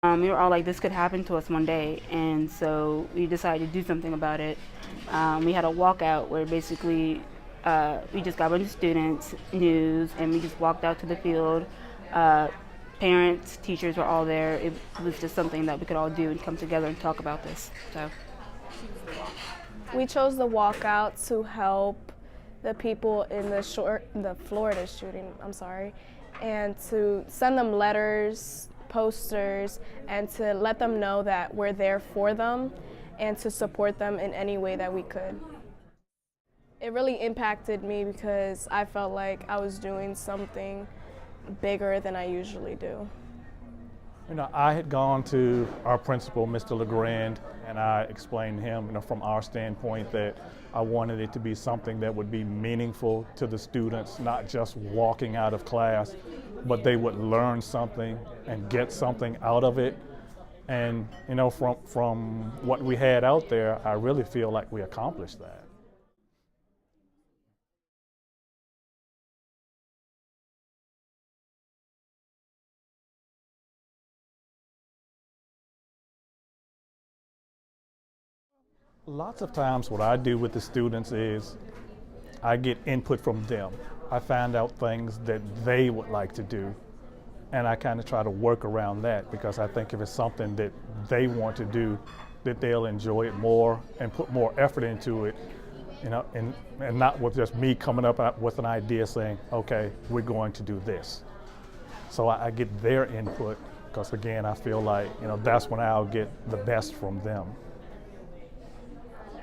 We were all like, this could happen to us one day, and so we decided to do something about it. We had a walkout where basically we just got a bunch of students, news, and we just walked out to the field. Uh, Parents, teachers were all there. It was just something that we could all do and come together and talk about this. So we chose the walkout to help the people in the Florida shooting, and to send them letters, posters, and to let them know that we're there for them and to support them in any way that we could. It really impacted me because I felt like I was doing something bigger than I usually do. I had gone to our principal, Mr. LeGrand, and I explained to him, from our standpoint, that I wanted it to be something that would be meaningful to the students, not just walking out of class, but they would learn something and get something out of it. And, from what we had out there, I really feel like we accomplished that. Lots of times what I do with the students is I get input from them. I find out things that they would like to do, and I kind of try to work around that, because I think if it's something that they want to do, that they'll enjoy it more and put more effort into it, and not with just me coming up with an idea saying, okay, we're going to do this. So I get their input, because again, I feel like, that's when I'll get the best from them.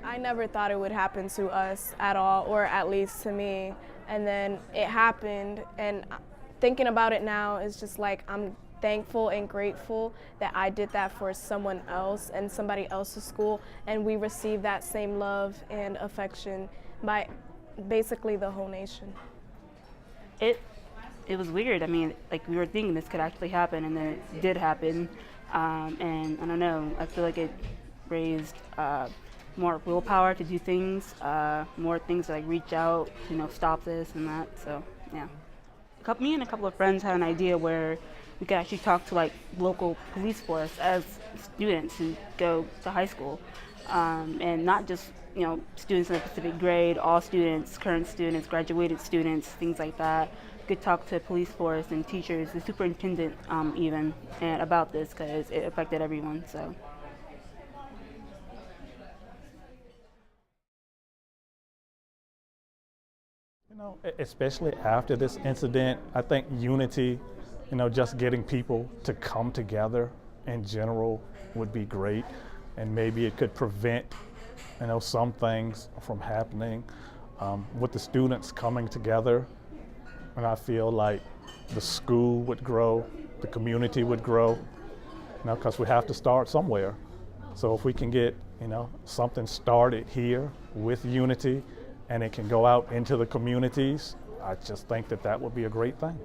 I never thought it would happen to us at all, or at least to me. And then it happened, and thinking about it now is just like I'm thankful and grateful that I did that for someone else and somebody else's school, and we received that same love and affection by basically the whole nation. it was weird. I mean, like, we were thinking this could actually happen, and then it did happen. And I don't know, I feel like it raised more willpower to do things, more things to, like, reach out, stop this and that. So yeah, me and a couple of friends had an idea where we could actually talk to, like, local police force as students who go to high school, and not just students in a specific grade, all students, current students, graduated students, things like that. We could talk to police force and teachers, the superintendent, even, and about this, because it affected everyone. So. Especially after this incident, I think unity, just getting people to come together in general would be great, and maybe it could prevent, some things from happening. With the students coming together, and I feel like the school would grow, the community would grow, because we have to start somewhere. So if we can get, something started here with unity, and it can go out into the communities, I just think that would be a great thing.